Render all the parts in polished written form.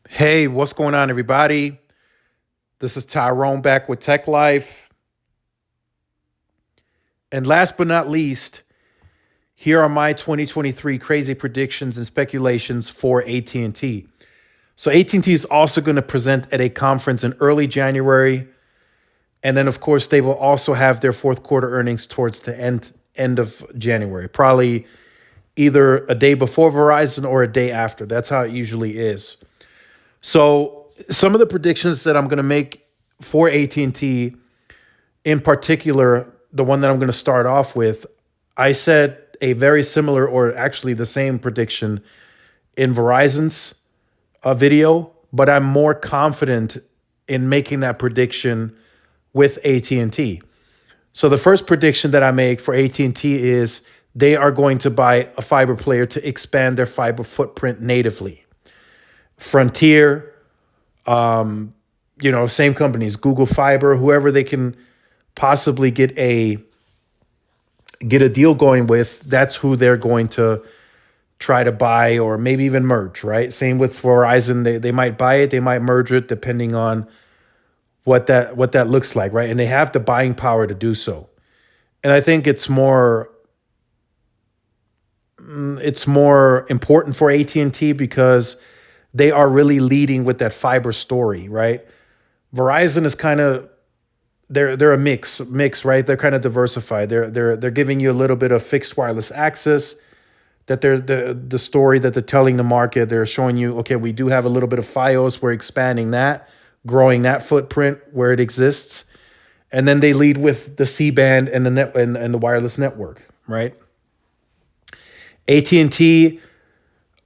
Hey, what's going on, everybody? This is Tyrone back with Tech Life. And last but not least, here are my 2023 crazy predictions and speculations for AT&T. So AT&T is also going to present at a conference in early January, and then of course they will also have their fourth quarter earnings towards the end of January, probably either a day before Verizon or a day after. That's how it usually is. So some of the predictions that I'm going to make for AT&T, in particular, the one that I'm going to start off with, I said a very similar or actually the same prediction in Verizon's video, but I'm more confident in making that prediction with AT&T. So the first prediction that I make for AT&T is they are going to buy a fiber player to expand their fiber footprint natively. Frontier, same companies, Google Fiber, whoever they can possibly get a deal going with, that's who they're going to try to buy or maybe even merge, right? Same with Verizon. They might buy it, they might merge it depending on what that looks like, right? And they have the buying power to do so. And I think it's more important for AT&T because they are really leading with that fiber story, right? Verizon is kind of they're a mix, right? They're kind of diversified. They're giving you a little bit of fixed wireless access. That they're the story that they're telling the market. They're showing you, okay, we do have a little bit of FiOS. We're expanding that, growing that footprint where it exists, and then they lead with the C band and the net and the wireless network, right? AT&T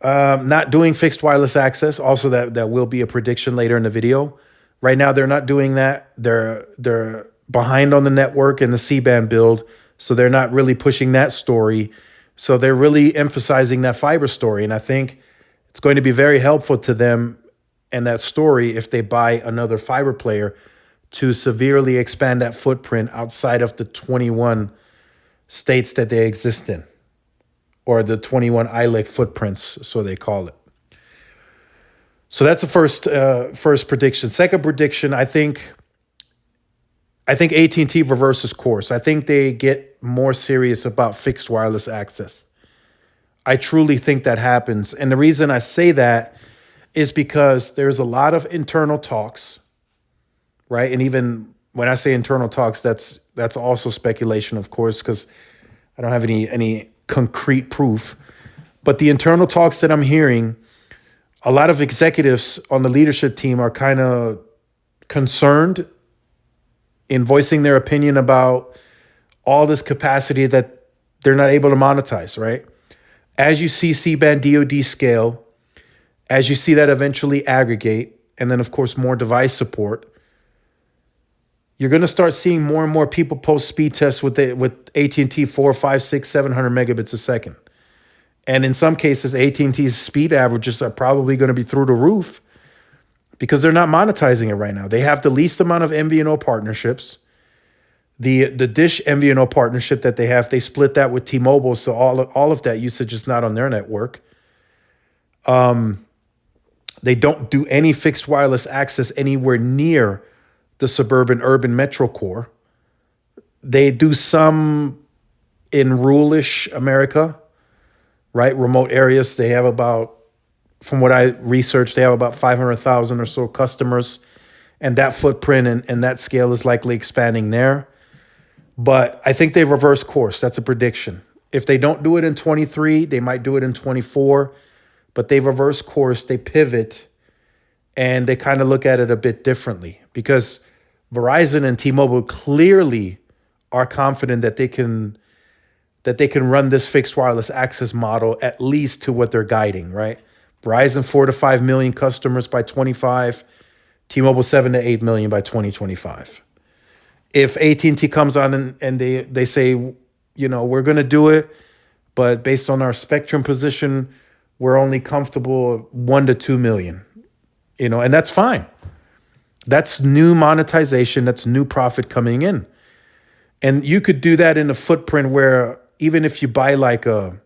not doing fixed wireless access. Also, that will be a prediction later in the video. Right now, they're not doing that. They're behind on the network and the C band build, so they're not really pushing that story. So they're really emphasizing that fiber story, and I think it's going to be very helpful to them and that story if they buy another fiber player to severely expand that footprint outside of the 21 states that they exist in, or the 21 ILEC footprints, so they call it. So that's the first prediction. Second prediction, I think AT&T reverses course. I think they get more serious about fixed wireless access. I truly think that happens. And the reason I say that is because there's a lot of internal talks, right? And even when I say internal talks, that's also speculation, of course, because I don't have any concrete proof. But the internal talks that I'm hearing, a lot of executives on the leadership team are kind of concerned in voicing their opinion about all this capacity that they're not able to monetize, right? As you see C-band DoD scale, as you see that eventually aggregate, and then of course more device support, you're going to start seeing more and more people post speed tests with AT&T 4, 5, 6, 700 megabits a second. And in some cases, AT&T's speed averages are probably going to be through the roof because they're not monetizing it right now. They have the least amount of MVNO partnerships. The Dish MVNO partnership that they have, they split that with T-Mobile, so all of that usage is not on their network. They don't do any fixed wireless access anywhere near the suburban urban metro core. They do some in ruralish America, right? Remote areas. They have about, from what I researched, they have about 500,000 or so customers, and that footprint and that scale is likely expanding there. But I think they reverse course. That's a prediction. If they don't do it in 23, they might do it in 24, but they reverse course, they pivot, and they kind of look at it a bit differently because Verizon and T-Mobile clearly are confident that they can run this fixed wireless access model at least to what they're guiding, right? Verizon 4 to 5 million customers by 25, T-Mobile 7 to 8 million by 2025. If AT&T comes on and they say, we're going to do it, but based on our spectrum position, we're only comfortable 1 to 2 million, and that's fine. That's new monetization, that's new profit coming in. And you could do that in a footprint where even if you buy like a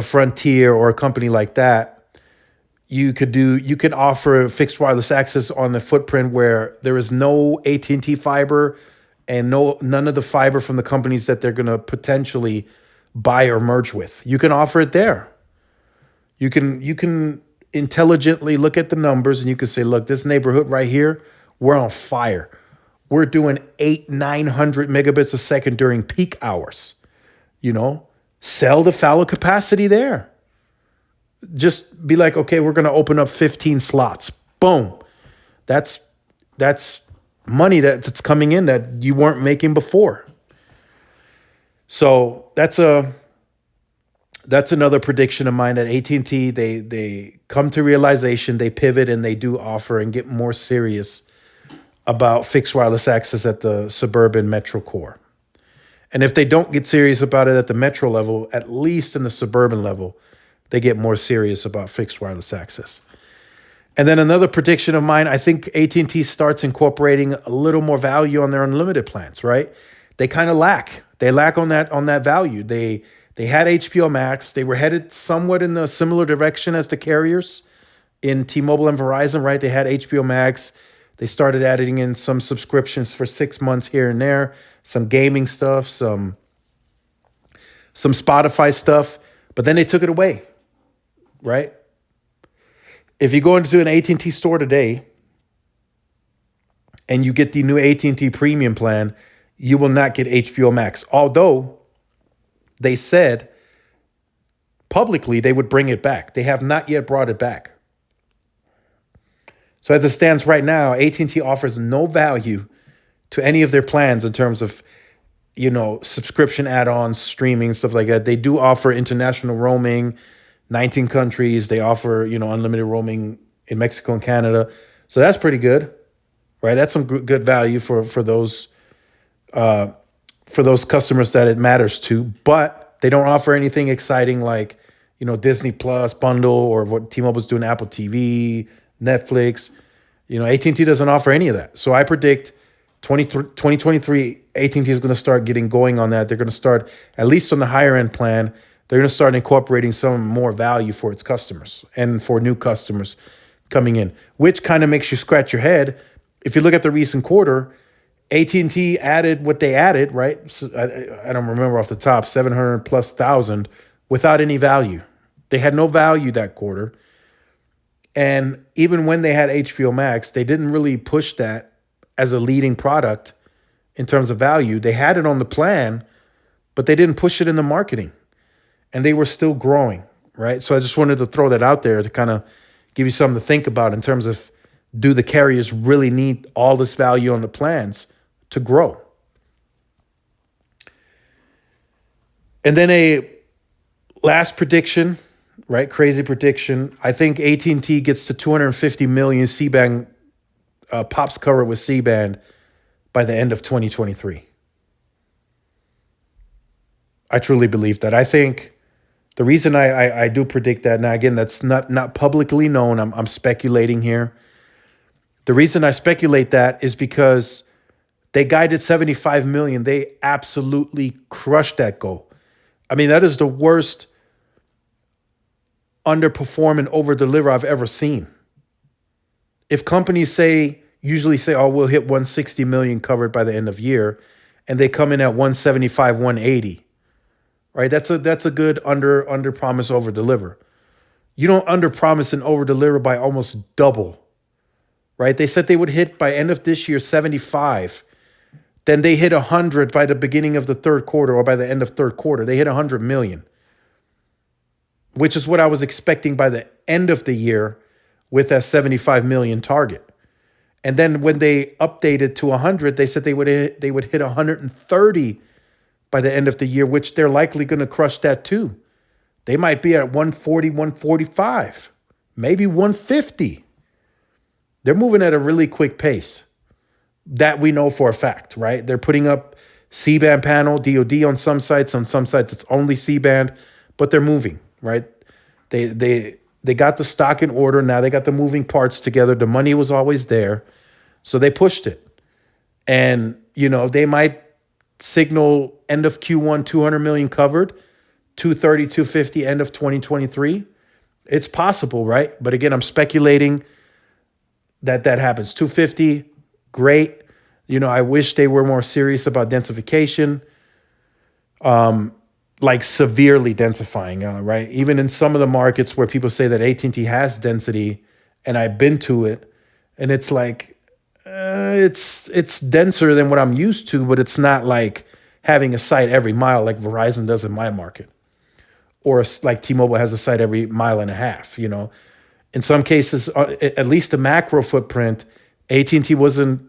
Frontier or a company like that, You could offer fixed wireless access on the footprint where there is no AT&T fiber and none of the fiber from the companies that they're going to potentially buy or merge with. You can offer it there. You can intelligently look at the numbers and you can say, look, this neighborhood right here, we're on fire. We're doing 900 megabits a second during peak hours. You know, sell the fallow capacity there. Just be like, okay, we're going to open up 15 slots. Boom. That's that's money that's coming in that you weren't making before. So that's another prediction of mine that AT&T they come to realization, they pivot and they do offer and get more serious about fixed wireless access at the suburban metro core. And if they don't get serious about it at the metro level, at least in the suburban level, they get more serious about fixed wireless access. And then another prediction of mine, I think AT&T starts incorporating a little more value on their unlimited plans, right? They kind of lack. They lack on that value. They had HBO Max. They were headed somewhat in the similar direction as the carriers in T-Mobile and Verizon, right? They had HBO Max. They started adding in some subscriptions for 6 months here and there, some gaming stuff, some Spotify stuff, but then they took it away, right? If you go into an AT&T store today and you get the new AT&T premium plan, you will not get HBO Max. Although they said publicly they would bring it back. They have not yet brought it back. So as it stands right now, AT&T offers no value to any of their plans in terms of, subscription add-ons, streaming, stuff like that. They do offer international roaming, 19 countries. They offer, unlimited roaming in Mexico and Canada. So that's pretty good, right? That's some good value for those customers that it matters to. But they don't offer anything exciting like, Disney Plus bundle or what T-Mobile's doing, Apple TV, Netflix. AT&T doesn't offer any of that. So I predict 2023, AT&T is going to start getting going on that. They're going to start, at least on the higher end plan, they're going to start incorporating some more value for its customers and for new customers coming in, which kind of makes you scratch your head. If you look at the recent quarter, AT&T added what they added, right? So I don't remember off the top, 700 plus thousand without any value. They had no value that quarter. And even when they had HBO Max, they didn't really push that as a leading product in terms of value. They had it on the plan, but they didn't push it in the marketing. And they were still growing, right? So I just wanted to throw that out there to kind of give you something to think about in terms of, do the carriers really need all this value on the plans to grow? And then a last prediction, right? Crazy prediction. I think AT&T gets to 250 million C-band pops covered with C-band by the end of 2023. I truly believe that. I think the reason I do predict that, now again, that's not publicly known. I'm speculating here. The reason I speculate that is because they guided 75 million. They absolutely crushed that goal. I mean, that is the worst underperform and over deliver I've ever seen. If companies usually say, oh, we'll hit 160 million covered by the end of year, and they come in at 175, 180, right? That's a good under promise, over deliver. You don't under promise and over deliver by almost double, right? They said they would hit by end of this year 75. Then they hit 100 by the beginning of the third quarter, or by the end of third quarter. They hit 100 million, which is what I was expecting by the end of the year with that 75 million target. And then when they updated to 100, they said they would hit 130 by the end of the year, which they're likely going to crush that too. They might be at 140, 145, maybe 150. They're moving at a really quick pace. That we know for a fact, right? They're putting up C-band panel, DoD on some sites. On some sites, it's only C-band, but they're moving, right? They got the stock in order. Now they got the moving parts together. The money was always there. So they pushed it. And, they might signal end of Q1, 200 million covered, 230, 250 end of 2023. It's possible, right? But again, I'm speculating that happens. 250, great. I wish they were more serious about densification, like severely densifying, right? Even in some of the markets where people say that AT&T has density, and I've been to it, and it's like it's denser than what I'm used to, but it's not like having a site every mile like Verizon does in my market, or like T-Mobile has a site every mile and a half. In some cases, at least the macro footprint, AT&T wasn't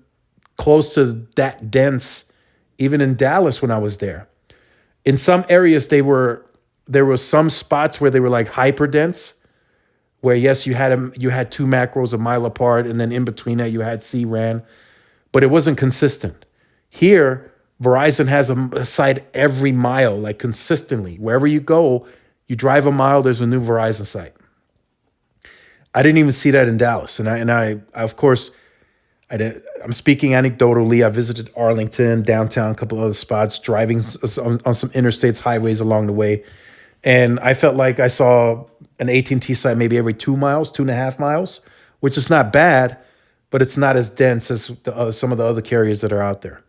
close to that dense, even in Dallas when I was there. In some areas, there were some spots where they were like hyper dense, where yes, you had two macros a mile apart, and then in between that you had C-RAN, but it wasn't consistent. Here, Verizon has a site every mile, like consistently. Wherever you go, you drive a mile, there's a new Verizon site. I didn't even see that in Dallas, and I of course, I'm speaking anecdotally. I visited Arlington, downtown, a couple other spots, driving on some interstates, highways along the way, and I felt like I saw an AT&T site maybe every 2 miles, 2.5 miles, which is not bad, but it's not as dense as some of the other carriers that are out there.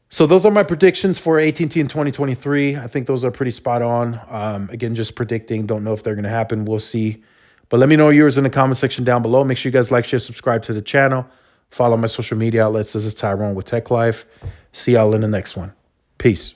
So those are my predictions for AT&T in 2023. I think those are pretty spot on. Again, just predicting. Don't know if they're going to happen. We'll see. But let me know yours in the comment section down below. Make sure you guys like, share, subscribe to the channel. Follow my social media outlets. This is Tyrone with Tech Life. See y'all in the next one. Peace.